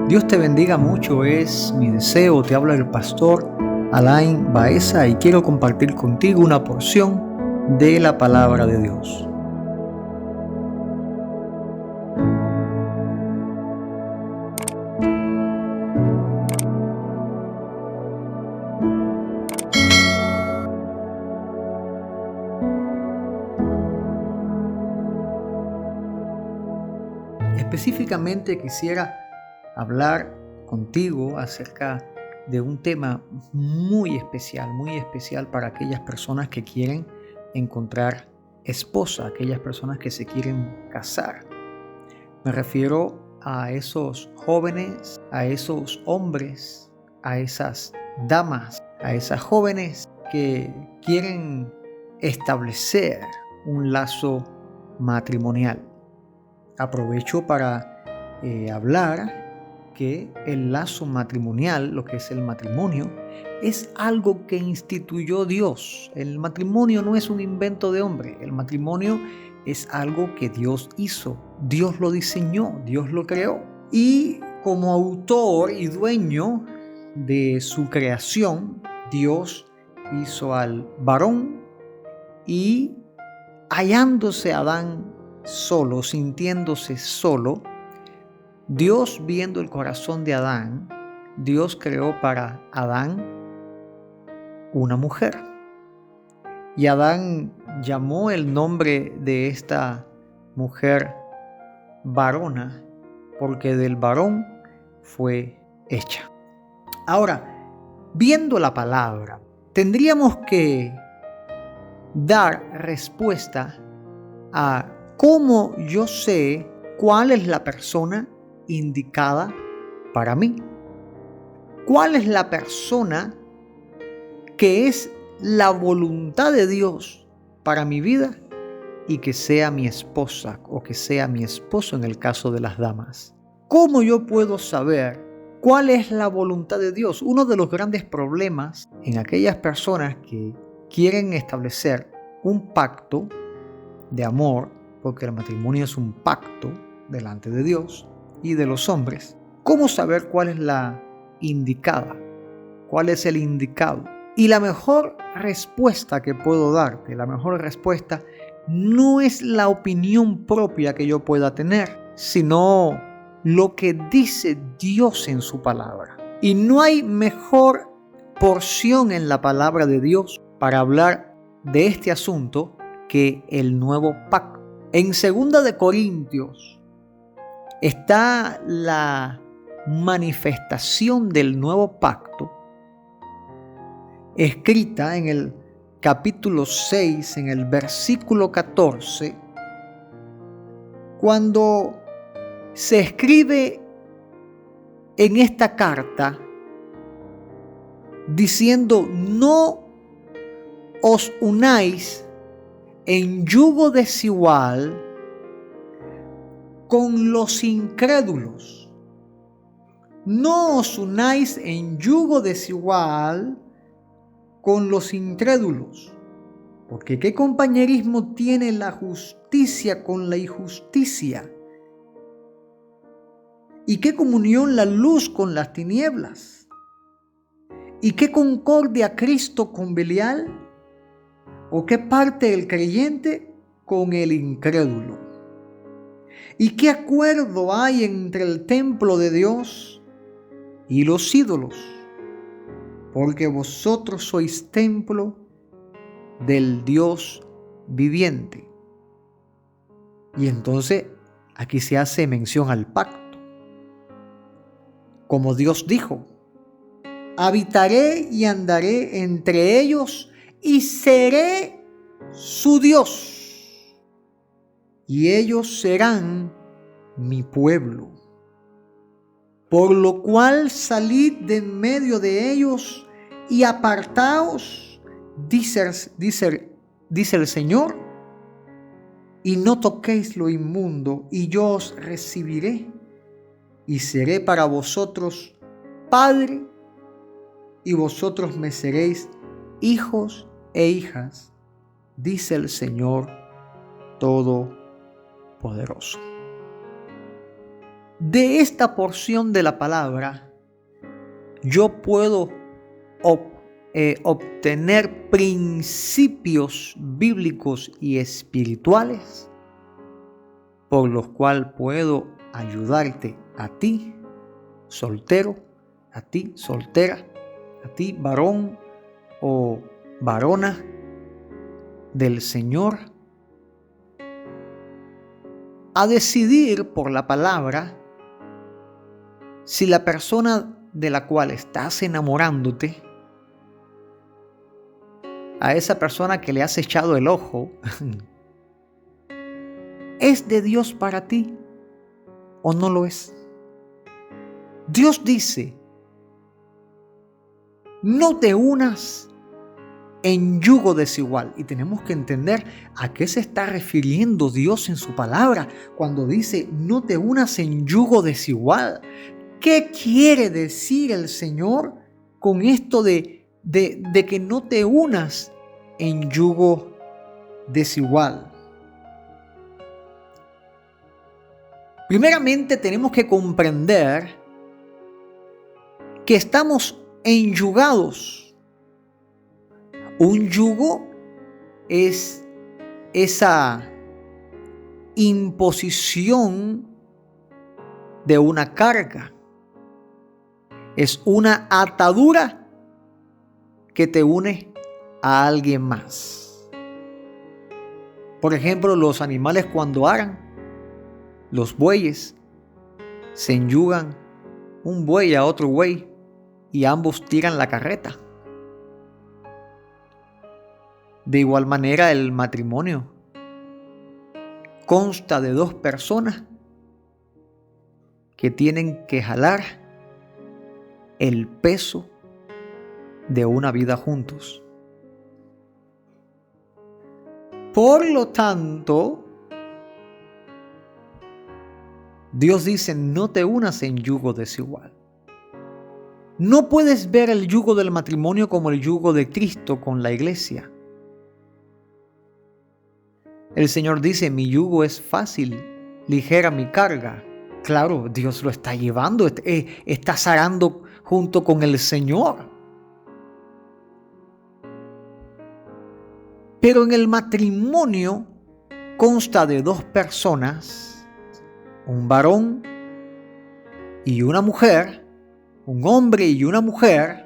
Dios te bendiga mucho, es mi deseo. Te habla el pastor Alain Baeza y quiero compartir contigo una porción de la palabra de Dios. Específicamente quisiera hablar contigo acerca de un tema muy especial para aquellas personas que quieren encontrar esposa, aquellas personas que se quieren casar. Me refiero a esos jóvenes, a esos hombres, a esas damas, a esas jóvenes que quieren establecer un lazo matrimonial. Aprovecho para hablar que el lazo matrimonial, lo que es el matrimonio, es algo que instituyó Dios. El matrimonio no es un invento de hombre. El matrimonio es algo que Dios hizo. Dios lo diseñó, Dios lo creó. Y como autor y dueño de su creación, Dios hizo al varón y hallándose Adán solo, sintiéndose solo, Dios viendo el corazón de Adán, Dios creó para Adán una mujer. Y Adán llamó el nombre de esta mujer varona, porque del varón fue hecha. Ahora, viendo la palabra, tendríamos que dar respuesta a cómo yo sé cuál es la persona indicada para mí. ¿Cuál es la persona que es la voluntad de Dios para mi vida y que sea mi esposa o que sea mi esposo en el caso de las damas? ¿Cómo yo puedo saber cuál es la voluntad de Dios? Uno de los grandes problemas en aquellas personas que quieren establecer un pacto de amor, porque el matrimonio es un pacto delante de Dios y de los hombres. ¿Cómo saber cuál es la indicada? ¿Cuál es el indicado? Y la mejor respuesta que puedo darte, la mejor respuesta no es la opinión propia que yo pueda tener, sino lo que dice Dios en su palabra. Y no hay mejor porción en la palabra de Dios para hablar de este asunto que el nuevo pacto. En 2 de Corintios está la manifestación del nuevo pacto escrita en el capítulo 6, en el versículo 14, cuando se escribe en esta carta diciendo: no os unáis en yugo desigual con los incrédulos. No os unáis en yugo desigual con los incrédulos. Porque ¿qué compañerismo tiene la justicia con la injusticia? ¿Y qué comunión la luz con las tinieblas? ¿Y qué concordia Cristo con Belial? ¿O qué parte el creyente con el incrédulo? ¿Y qué acuerdo hay entre el templo de Dios y los ídolos? Porque vosotros sois templo del Dios viviente. Y entonces aquí se hace mención al pacto. Como Dios dijo: habitaré y andaré entre ellos y seré su Dios, y ellos serán mi pueblo. Por lo cual salid de en medio de ellos y apartaos, dice el Señor, y no toquéis lo inmundo, y yo os recibiré, y seré para vosotros Padre, y vosotros me seréis hijos e hijas, dice el Señor Todopoderoso. de esta porción de la palabra yo puedo obtener principios bíblicos y espirituales por los cuales puedo ayudarte a ti, soltero, a ti, soltera, a ti, varón o varona del Señor, a decidir por la palabra si la persona de la cual estás enamorándote, a esa persona que le has echado el ojo, ¿es de Dios para ti o no lo es? Dios dice, no te unas en yugo desigual. Y tenemos que entender a qué se está refiriendo Dios en su palabra cuando dice, no te unas en yugo desigual. ¿Qué quiere decir el Señor con esto de que no te unas en yugo desigual? Primeramente tenemos que comprender que estamos enyugados. Un yugo es esa imposición de una carga. Es una atadura que te une a alguien más. Por ejemplo, los animales cuando aran, los bueyes, se enyugan un buey a otro buey y ambos tiran la carreta. De igual manera, el matrimonio consta de dos personas que tienen que jalar el peso de una vida juntos. Por lo tanto, Dios dice, no te unas en yugo desigual. No puedes ver el yugo del matrimonio como el yugo de Cristo con la iglesia. El Señor dice, mi yugo es fácil, ligera mi carga. Claro, Dios lo está llevando, está arando junto con el Señor. Pero en el matrimonio consta de dos personas, un varón y una mujer, un hombre y una mujer,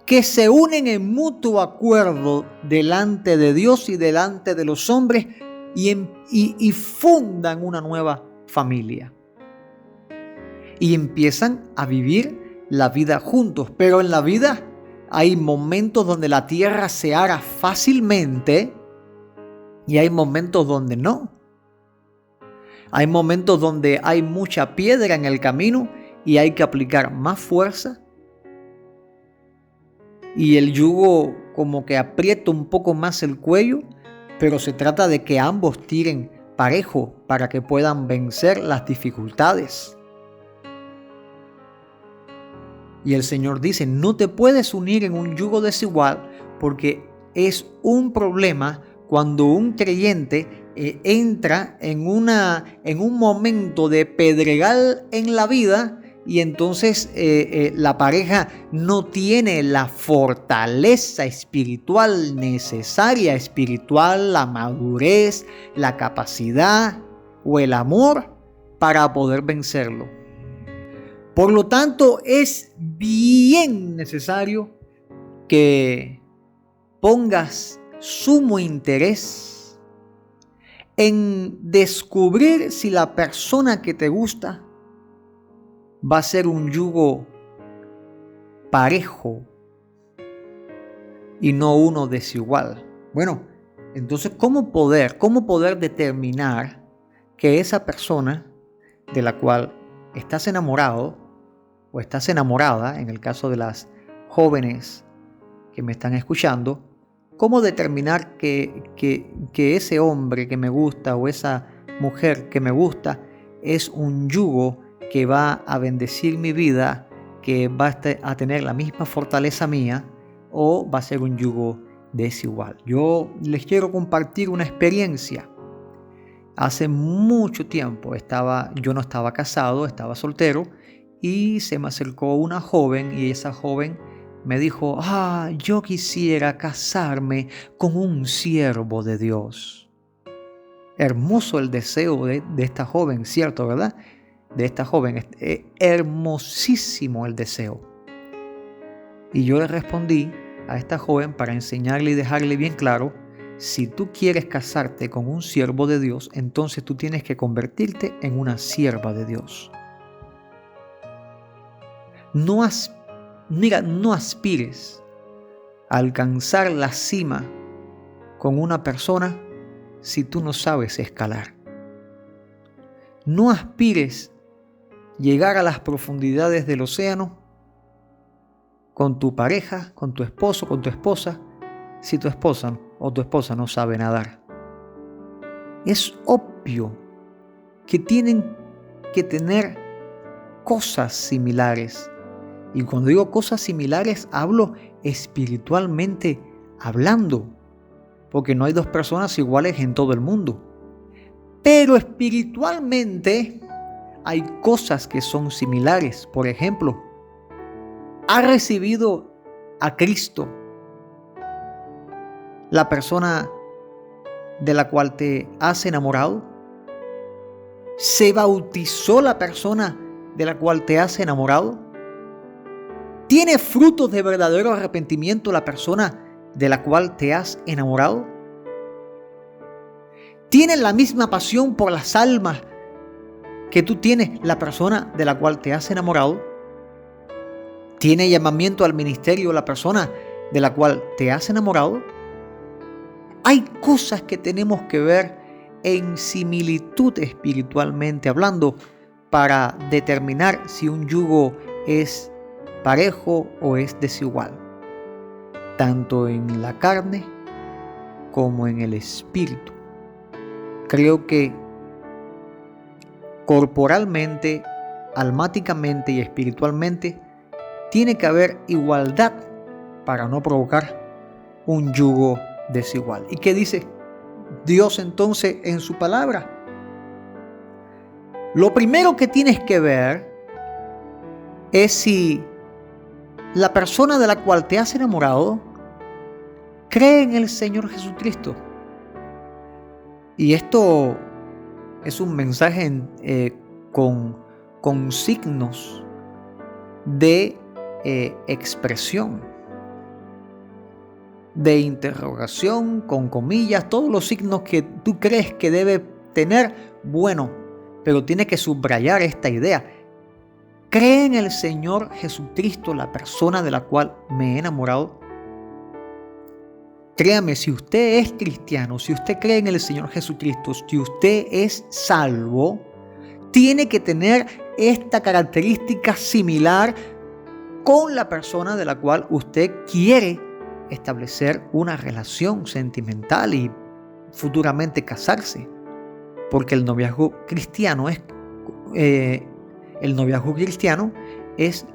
que se unen en mutuo acuerdo delante de Dios y delante de los hombres y fundan una nueva familia. Y empiezan a vivir la vida juntos. Pero en la vida hay momentos donde la tierra se ara fácilmente y hay momentos donde no. Hay momentos donde hay mucha piedra en el camino y hay que aplicar más fuerza. Y el yugo como que aprieta un poco más el cuello, pero se trata de que ambos tiren parejo para que puedan vencer las dificultades. Y el Señor dice, no te puedes unir en un yugo desigual porque es un problema cuando un creyente entra en un momento de pedregal en la vida y entonces la pareja no tiene la fortaleza espiritual necesaria, la madurez, la capacidad o el amor para poder vencerlo. Por lo tanto, es bien necesario que pongas sumo interés en descubrir si la persona que te gusta va a ser un yugo parejo y no uno desigual. Bueno, entonces, ¿cómo poder determinar que esa persona de la cual estás enamorado o estás enamorada, en el caso de las jóvenes que me están escuchando, cómo determinar que ese hombre que me gusta o esa mujer que me gusta es un yugo que va a bendecir mi vida, que va a tener la misma fortaleza mía, o va a ser un yugo desigual? Yo les quiero compartir una experiencia. Hace mucho tiempo yo no estaba casado, estaba soltero, y se me acercó una joven y esa joven me dijo, yo quisiera casarme con un siervo de Dios. Hermoso el deseo de esta joven, ¿cierto, verdad? De esta joven, hermosísimo el deseo. Y yo le respondí a esta joven para enseñarle y dejarle bien claro, si tú quieres casarte con un siervo de Dios, entonces tú tienes que convertirte en una sierva de Dios. No aspires a alcanzar la cima con una persona si tú no sabes escalar. No aspires llegar a las profundidades del océano con tu pareja, con tu esposo, con tu esposa, si tu esposa o tu esposa no sabe nadar. Es obvio que tienen que tener cosas similares. Y cuando digo cosas similares, hablo espiritualmente hablando, porque no hay dos personas iguales en todo el mundo. Pero espiritualmente hay cosas que son similares. Por ejemplo, ¿has recibido a Cristo, la persona de la cual te has enamorado? ¿Se bautizó la persona de la cual te has enamorado? ¿Tiene frutos de verdadero arrepentimiento la persona de la cual te has enamorado? ¿Tiene la misma pasión por las almas que tú tienes la persona de la cual te has enamorado? ¿Tiene llamamiento al ministerio la persona de la cual te has enamorado? Hay cosas que tenemos que ver en similitud espiritualmente hablando para determinar si un yugo es parejo o es desigual, tanto en la carne como en el espíritu. Creo que corporalmente, almáticamente y espiritualmente tiene que haber igualdad para no provocar un yugo desigual. ¿Y qué dice Dios entonces en su palabra? Lo primero que tienes que ver es si la persona de la cual te has enamorado cree en el Señor Jesucristo. Y esto es un mensaje con signos de expresión, de interrogación, con comillas, todos los signos que tú crees que debe tener, bueno, pero tiene que subrayar esta idea. ¿Cree en el Señor Jesucristo, la persona de la cual me he enamorado? Créame, si usted es cristiano, si usted cree en el Señor Jesucristo, si usted es salvo, tiene que tener esta característica similar con la persona de la cual usted quiere establecer una relación sentimental y futuramente casarse. Porque el noviazgo cristiano es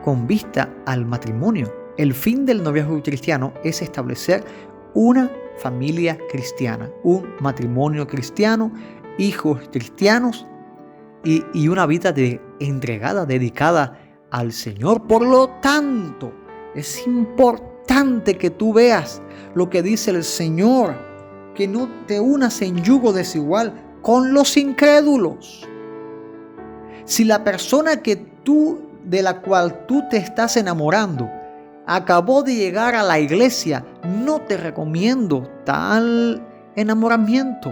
con vista al matrimonio. El fin del noviazgo cristiano es establecer una familia cristiana, un matrimonio cristiano, hijos cristianos y una vida entregada, dedicada al Señor. Por lo tanto, es importante que tú veas lo que dice el Señor, que no te unas en yugo desigual con los incrédulos. Si la persona de la cual tú te estás enamorando acabó de llegar a la iglesia, no te recomiendo tal enamoramiento.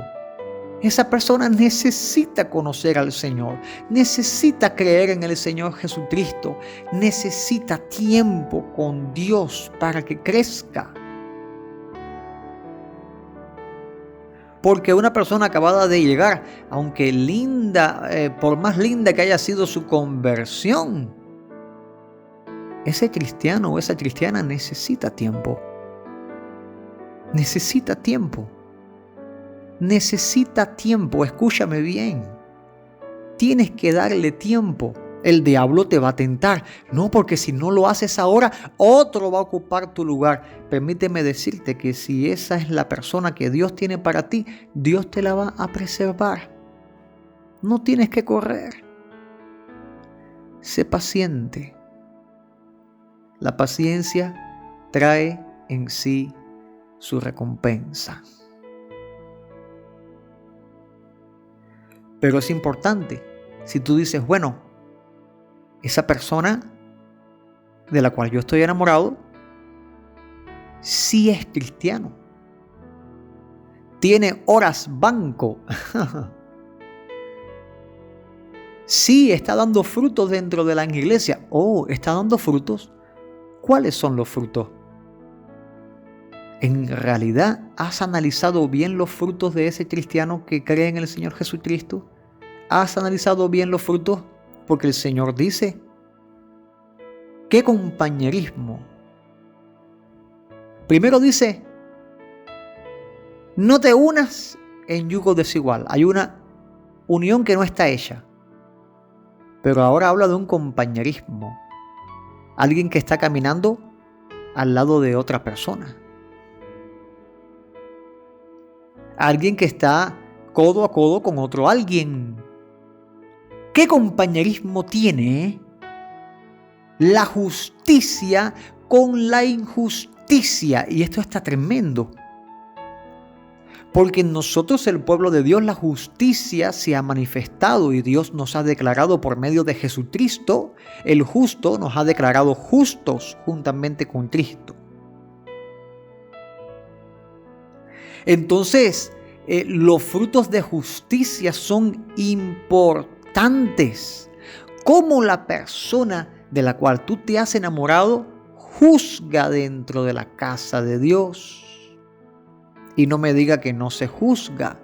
Esa persona necesita conocer al Señor, necesita creer en el Señor Jesucristo, necesita tiempo con Dios para que crezca. Porque una persona acabada de llegar, aunque linda, por más linda que haya sido su conversión, ese cristiano o esa cristiana necesita tiempo. Necesita tiempo. Necesita tiempo. Escúchame bien. Tienes que darle tiempo. El diablo te va a tentar. No, porque si no lo haces ahora, otro va a ocupar tu lugar. Permíteme decirte que si esa es la persona que Dios tiene para ti, Dios te la va a preservar. No tienes que correr. Sé paciente. La paciencia trae en sí su recompensa. Pero es importante, si tú dices, bueno, esa persona de la cual yo estoy enamorado, sí es cristiano. Tiene horas banco. Sí está dando frutos dentro de la iglesia. Oh, está dando frutos. ¿Cuáles son los frutos? ¿En realidad has analizado bien los frutos de ese cristiano que cree en el Señor Jesucristo? ¿Has analizado bien los frutos? Porque el Señor dice, ¿qué compañerismo? Primero dice, no te unas en yugo desigual. Hay una unión que no está hecha. Pero ahora habla de un compañerismo. Alguien que está caminando al lado de otra persona. Alguien que está codo a codo con otro alguien. ¿Qué compañerismo tiene la justicia con la injusticia? Y esto está tremendo. Porque en nosotros, el pueblo de Dios, la justicia se ha manifestado y Dios nos ha declarado por medio de Jesucristo, el justo nos ha declarado justos juntamente con Cristo. Entonces, los frutos de justicia son importantes. ¿Cómo la persona de la cual tú te has enamorado juzga dentro de la casa de Dios? Y no me diga que no se juzga,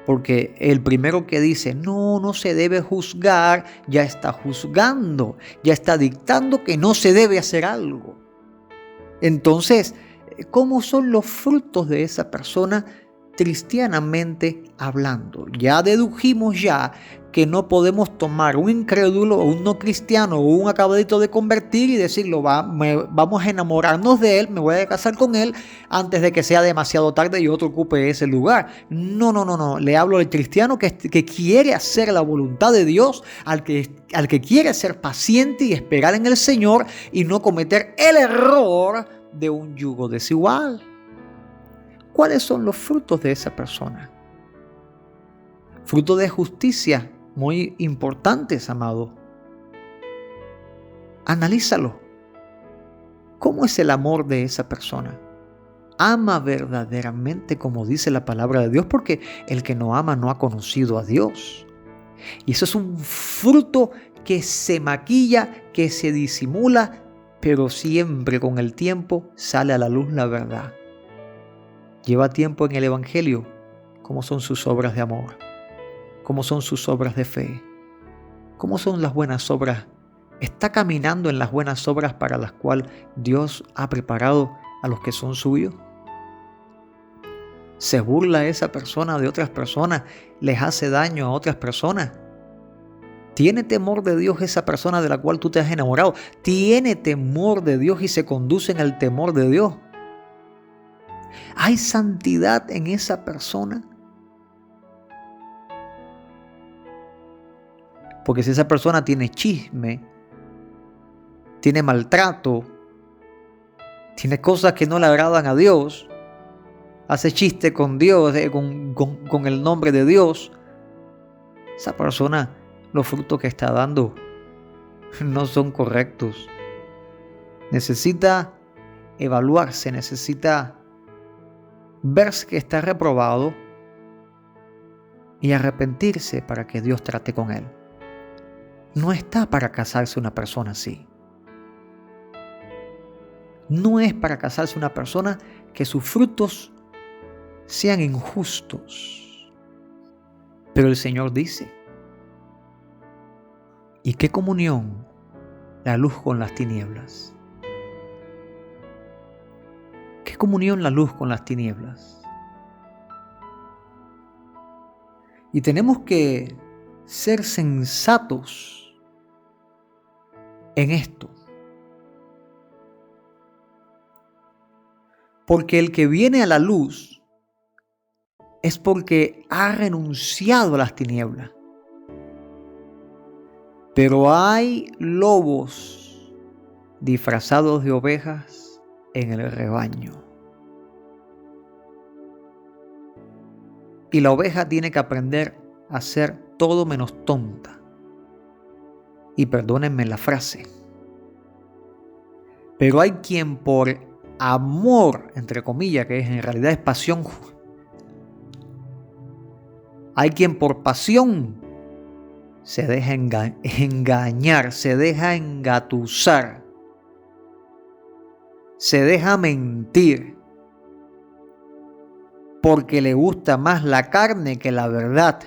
porque el primero que dice no se debe juzgar, ya está juzgando, ya está dictando que no se debe hacer algo. Entonces, ¿cómo son los frutos de esa persona cristianamente hablando? Ya dedujimos que no podemos tomar un incrédulo o un no cristiano o un acabadito de convertir y decirlo, vamos a enamorarnos de él, me voy a casar con él antes de que sea demasiado tarde y otro ocupe ese lugar. No. Le hablo al cristiano que quiere hacer la voluntad de Dios, al que quiere ser paciente y esperar en el Señor y no cometer el error de un yugo desigual. ¿Cuáles son los frutos de esa persona? Frutos de justicia muy importantes, amado. Analízalo. ¿Cómo es el amor de esa persona? ¿Ama verdaderamente como dice la palabra de Dios? Porque el que no ama no ha conocido a Dios. Y eso es un fruto que se maquilla, que se disimula, pero siempre con el tiempo sale a la luz la verdad. Lleva tiempo en el Evangelio. ¿Cómo son sus obras de amor? ¿Cómo son sus obras de fe? ¿Cómo son las buenas obras? ¿Está caminando en las buenas obras para las cuales Dios ha preparado a los que son suyos? ¿Se burla esa persona de otras personas? ¿Les hace daño a otras personas? ¿Tiene temor de Dios esa persona de la cual tú te has enamorado? ¿Tiene temor de Dios y se conduce en el temor de Dios? ¿Hay santidad en esa persona? Porque si esa persona tiene chisme, tiene maltrato, tiene cosas que no le agradan a Dios, hace chiste con Dios, con el nombre de Dios, esa persona, los frutos que está dando no son correctos. Necesita evaluarse, necesita verse que está reprobado y arrepentirse para que Dios trate con él. No está para casarse una persona así. No es para casarse una persona que sus frutos sean injustos. Pero el Señor dice, ¿y qué comunión la luz con las tinieblas? ¿Qué comunión la luz con las tinieblas? Y tenemos que ser sensatos en esto. Porque el que viene a la luz es porque ha renunciado a las tinieblas. Pero hay lobos disfrazados de ovejas en el rebaño. Y la oveja tiene que aprender a ser todo menos tonta. Y perdónenme la frase. Pero hay quien por amor, entre comillas, que en realidad es pasión. Hay quien por pasión se deja engañar, se deja engatusar, se deja mentir, porque le gusta más la carne que la verdad,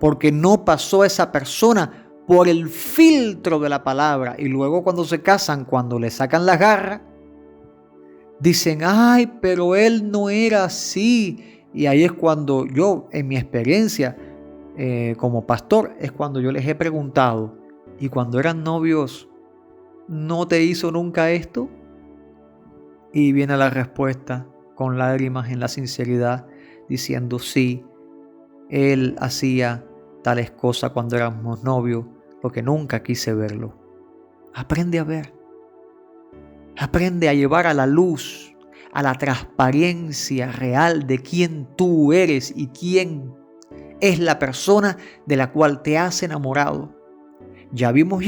porque no pasó esa persona por el filtro de la palabra, y luego cuando se casan, cuando le sacan las garras, dicen, ay, pero él no era así. Y ahí es cuando yo, en mi experiencia como pastor, es cuando yo les he preguntado, ¿y cuando eran novios no te hizo nunca esto? Y viene la respuesta con lágrimas en la sinceridad, diciendo, sí, él hacía tales cosas cuando éramos novios, porque nunca quise verlo. Aprende a ver. Aprende a llevar a la luz, a la transparencia real de quién tú eres y quién es la persona de la cual te has enamorado. Ya vimos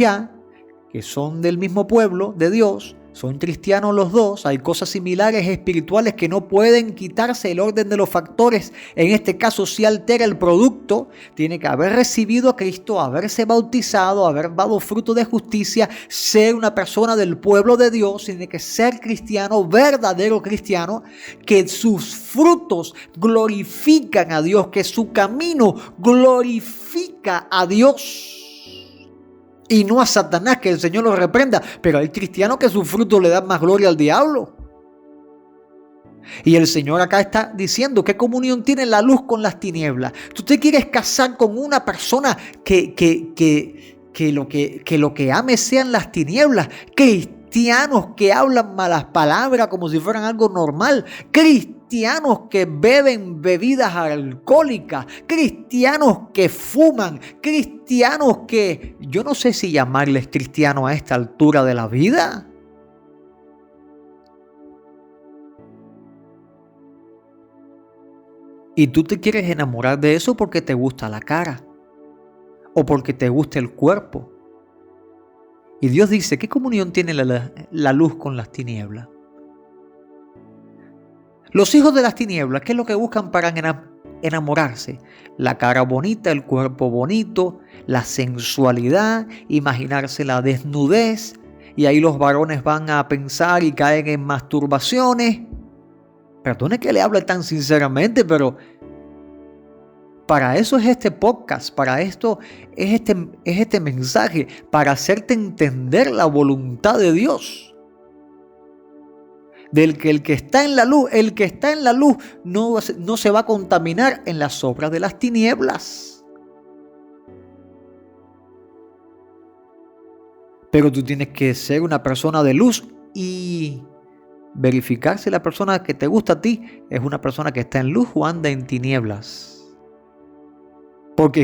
que son del mismo pueblo de Dios, son cristianos los dos, hay cosas similares espirituales que no pueden quitarse el orden de los factores. En este caso, si altera el producto, tiene que haber recibido a Cristo, haberse bautizado, haber dado fruto de justicia, ser una persona del pueblo de Dios, tiene que ser cristiano, verdadero cristiano, que sus frutos glorifican a Dios, que su camino glorifica a Dios. Y no a Satanás, que el Señor lo reprenda. Pero hay cristianos que su fruto le dan más gloria al diablo. Y el Señor acá está diciendo, ¿qué comunión tiene la luz con las tinieblas? ¿Tú te quieres casar con una persona que lo que ame sean las tinieblas? Cristianos que hablan malas palabras como si fueran algo normal. Cristianos que beben bebidas alcohólicas, cristianos que fuman, cristianos que, yo no sé si llamarles cristianos a esta altura de la vida. Y tú te quieres enamorar de eso porque te gusta la cara o porque te gusta el cuerpo. Y Dios dice, ¿qué comunión tiene la luz con las tinieblas? Los hijos de las tinieblas, ¿qué es lo que buscan para enamorarse? La cara bonita, el cuerpo bonito, la sensualidad, imaginarse la desnudez. Y ahí los varones van a pensar y caen en masturbaciones. Perdone que le hable tan sinceramente, pero para eso es este podcast, para esto es este mensaje, para hacerte entender la voluntad de Dios. Del que el que está en la luz no se va a contaminar en las obras de las tinieblas. Pero tú tienes que ser una persona de luz y verificar si la persona que te gusta a ti es una persona que está en luz o anda en tinieblas. Porque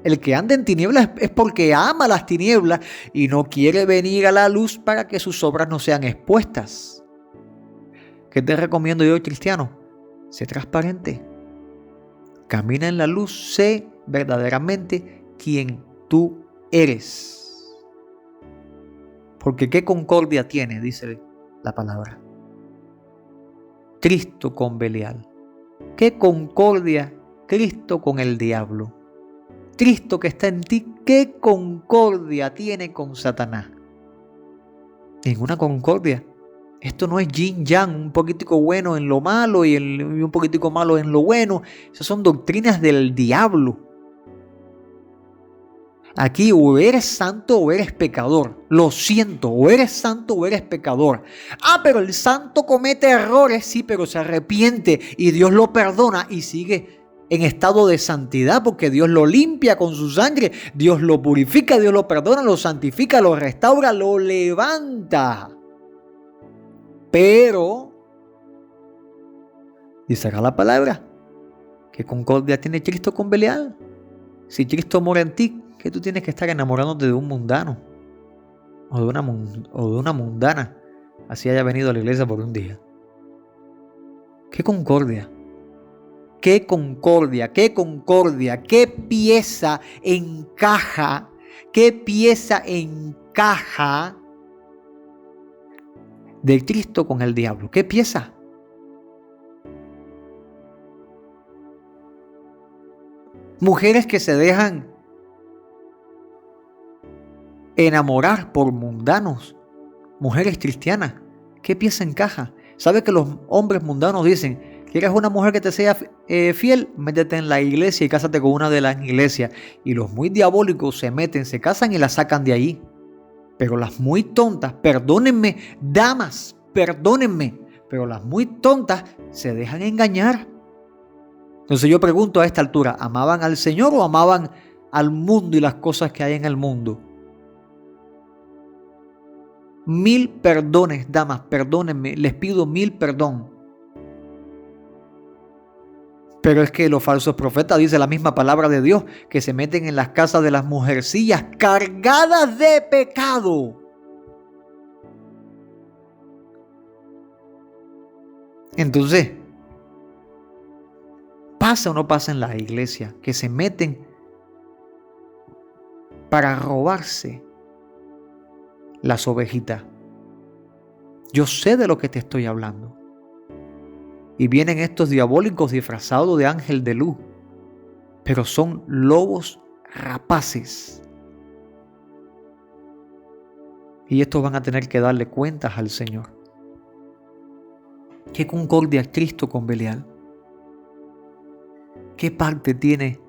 el que anda en tinieblas es porque ama las tinieblas y no quiere venir a la luz para que sus obras no sean expuestas. ¿Qué te recomiendo yo, cristiano? Sé transparente. Camina en la luz, sé verdaderamente quién tú eres. Porque qué concordia tiene, dice la palabra. Cristo con Belial. Qué concordia Cristo con el diablo. Cristo que está en ti, qué concordia tiene con Satanás. Ninguna concordia. Esto no es yin yang, un poquitico bueno en lo malo y un poquitico malo en lo bueno. Esas son doctrinas del diablo. Aquí o eres santo o eres pecador. Lo siento, o eres santo o eres pecador. Ah, pero el santo comete errores, sí, pero se arrepiente y Dios lo perdona y sigue en estado de santidad, porque Dios lo limpia con su sangre, Dios lo purifica, Dios lo perdona, lo santifica, lo restaura, lo levanta. Pero, dice acá la palabra, ¿qué concordia tiene Cristo con Belial? Si Cristo mora en ti, ¿qué tú tienes que estar enamorándote de un mundano o de una mundana, así haya venido a la iglesia por un día? ¿Qué concordia? ¿Qué concordia? ¿Qué concordia? ¿Qué pieza encaja? ¿Qué pieza encaja de Cristo con el diablo? ¿Qué pieza? Mujeres que se dejan enamorar por mundanos, mujeres cristianas, ¿qué pieza encaja? ¿Sabe que los hombres mundanos dicen, quieres una mujer que te sea fiel? Métete en la iglesia y cásate con una de las iglesias. Y los muy diabólicos se meten, se casan y la sacan de allí. Pero las muy tontas, perdónenme, damas, perdónenme, pero las muy tontas se dejan engañar. Entonces yo pregunto a esta altura, ¿amaban al Señor o amaban al mundo y las cosas que hay en el mundo? 1000 perdones, damas, perdónenme, les pido 1000 perdón. Pero es que los falsos profetas, dice la misma palabra de Dios, que se meten en las casas de las mujercillas cargadas de pecado. Entonces, ¿pasa o no pasa en la iglesia que se meten para robarse las ovejitas? Yo sé de lo que te estoy hablando. Y vienen estos diabólicos disfrazados de ángel de luz, pero son lobos rapaces. Y estos van a tener que darle cuentas al Señor. ¿Qué concordia Cristo con Belial? ¿Qué parte tiene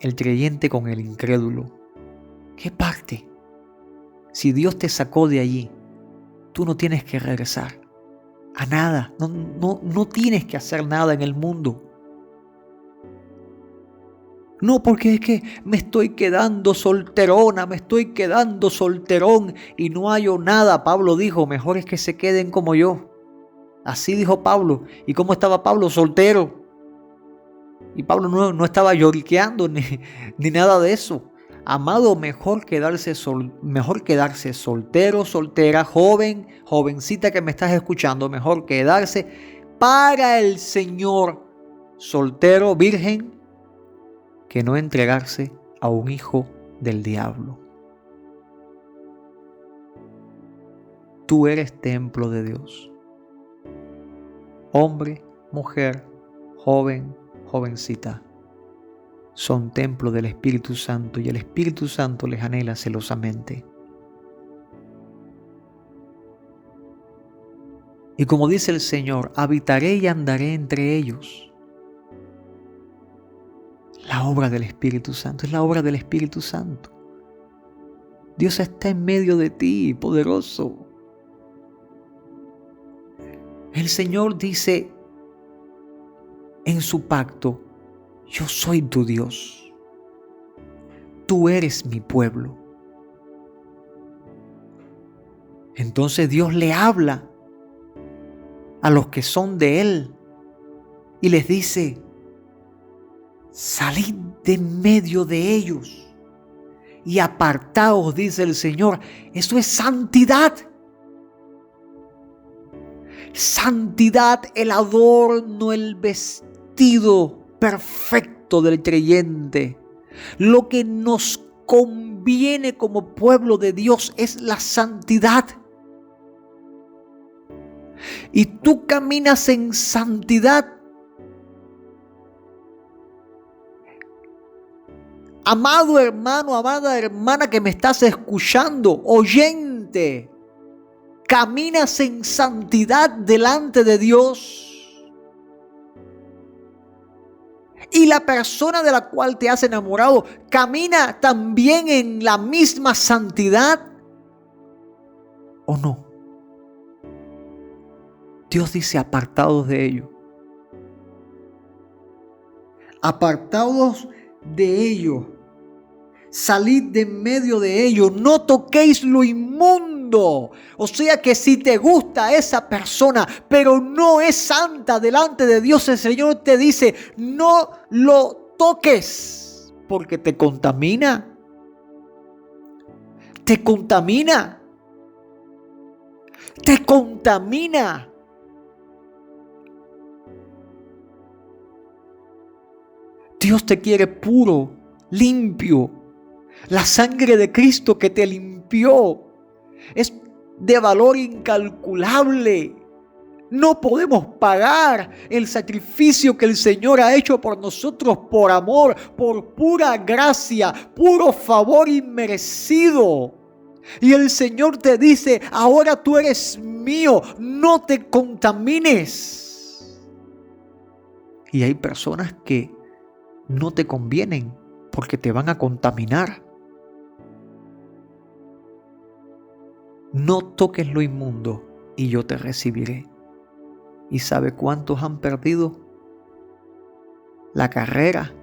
el creyente con el incrédulo? ¿Qué parte? Si Dios te sacó de allí, tú no tienes que regresar a nada. No tienes que hacer nada en el mundo. No, porque es que me estoy quedando solterona, me estoy quedando solterón y no hallo nada. Pablo dijo, mejor es que se queden como yo. Así dijo Pablo. ¿Y cómo estaba Pablo? Soltero. Y Pablo no estaba lloriqueando ni nada de eso. Amado, mejor quedarse soltero, soltera, joven, jovencita que me estás escuchando. Mejor quedarse para el Señor soltero, virgen, que no entregarse a un hijo del diablo. Tú eres templo de Dios. Hombre, mujer, joven, jovencita, son templo del Espíritu Santo y el Espíritu Santo les anhela celosamente. Y como dice el Señor, habitaré y andaré entre ellos. La obra del Espíritu Santo es la obra del Espíritu Santo. Dios está en medio de ti, poderoso. El Señor dice en su pacto, yo soy tu Dios. Tú eres mi pueblo. Entonces Dios le habla a los que son de Él y les dice, salid de en medio de ellos y apartaos, dice el Señor. Eso es santidad. Santidad, el adorno, el vestido perfecto del creyente. Lo que nos conviene como pueblo de Dios es la santidad. Y tú caminas en santidad. Amado hermano, amada hermana que me estás escuchando, oyente, caminas en santidad delante de Dios. Y la persona de la cual te has enamorado camina también en la misma santidad, ¿o no? Dios dice, apartados de ello. Apartaos de ellos, salid de en medio de ellos, no toquéis lo inmundo. O sea que si te gusta esa persona, pero no es santa delante de Dios, el Señor te dice, no lo toques, porque te contamina. Te contamina. Te contamina. Dios te quiere puro, limpio. La sangre de Cristo que te limpió es de valor incalculable. No podemos pagar el sacrificio que el Señor ha hecho por nosotros por amor, por pura gracia, puro favor inmerecido. Y el Señor te dice, ahora tú eres mío, no te contamines. Y hay personas que no te convienen porque te van a contaminar. No toques lo inmundo y yo te recibiré. ¿Y sabe cuántos han perdido la carrera,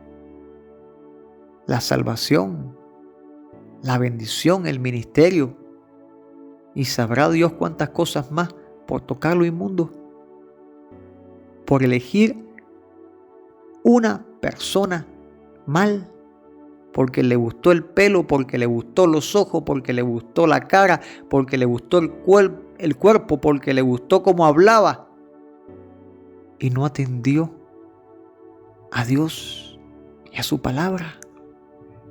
la salvación, la bendición, el ministerio? Y sabrá Dios cuántas cosas más por tocar lo inmundo, por elegir una persona mal, porque le gustó el pelo, porque le gustó los ojos, porque le gustó la cara, porque le gustó el cuerpo, porque le gustó cómo hablaba, y no atendió a Dios y a su palabra.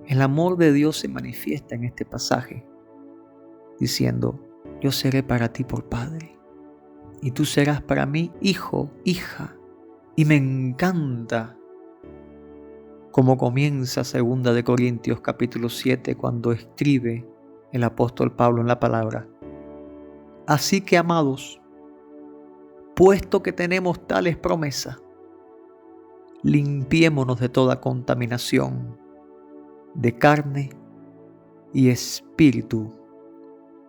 El amor de Dios se manifiesta en este pasaje diciendo, yo seré para ti por padre y tú serás para mí hijo, hija. Y me encanta cómo comienza 2 Corintios capítulo 7 cuando escribe el apóstol Pablo en la palabra. Así que, amados, puesto que tenemos tales promesas, limpiémonos de toda contaminación de carne y espíritu,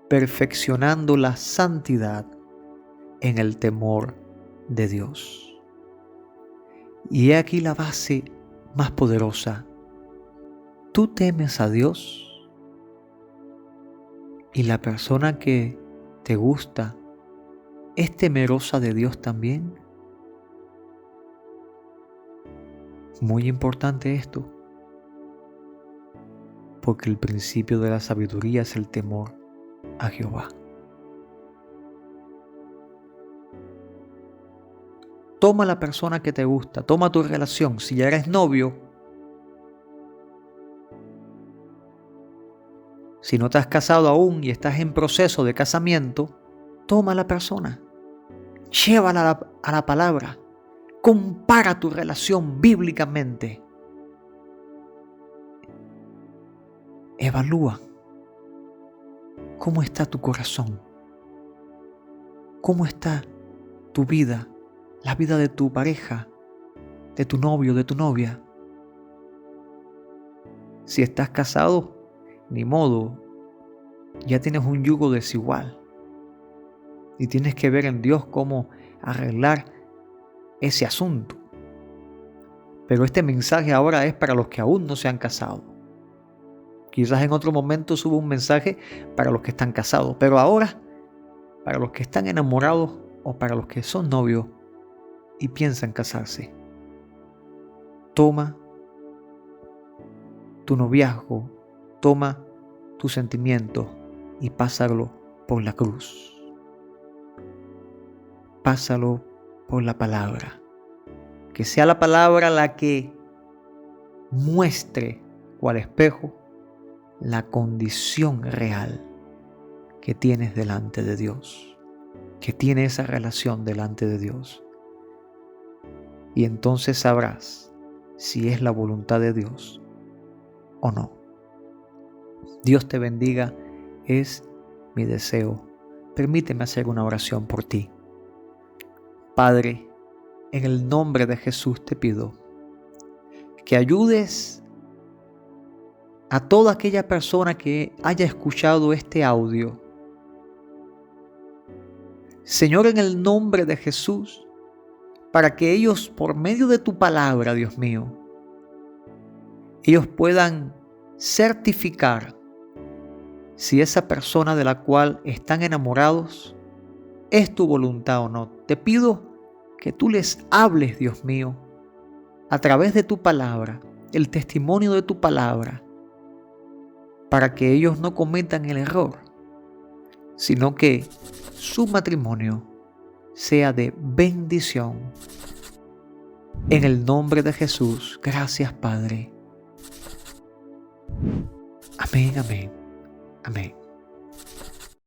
perfeccionando la santidad en el temor de Dios. Y he aquí la base más poderosa. ¿Tú temes a Dios? ¿Y la persona que te gusta es temerosa de Dios también? Muy importante esto, porque el principio de la sabiduría es el temor a Jehová. Toma la persona que te gusta, toma tu relación. Si ya eres novio, si no te has casado aún y estás en proceso de casamiento, toma la persona, llévala a la palabra, compara tu relación bíblicamente, evalúa cómo está tu corazón, cómo está tu vida, la vida de tu pareja, de tu novio, de tu novia. Si estás casado, ni modo, ya tienes un yugo desigual y tienes que ver en Dios cómo arreglar ese asunto. Pero este mensaje ahora es para los que aún no se han casado. Quizás en otro momento subo un mensaje para los que están casados, pero ahora para los que están enamorados o para los que son novios y piensan casarse. Toma tu noviazgo, toma tus sentimientos y pásalo por la cruz. Pásalo por la palabra. Que sea la palabra la que muestre cual espejo la condición real que tienes delante de Dios, que tiene esa relación delante de Dios. Y entonces sabrás si es la voluntad de Dios o no. Dios te bendiga, es mi deseo. Permíteme hacer una oración por ti. Padre, en el nombre de Jesús te pido que ayudes a toda aquella persona que haya escuchado este audio. Señor, en el nombre de Jesús, para que ellos, por medio de tu palabra, Dios mío, ellos puedan certificar si esa persona de la cual están enamorados es tu voluntad o no. Te pido que tú les hables, Dios mío, a través de tu palabra, el testimonio de tu palabra, para que ellos no cometan el error, sino que su matrimonio sea de bendición. En el nombre de Jesús, gracias, Padre. Amén, amén, amén.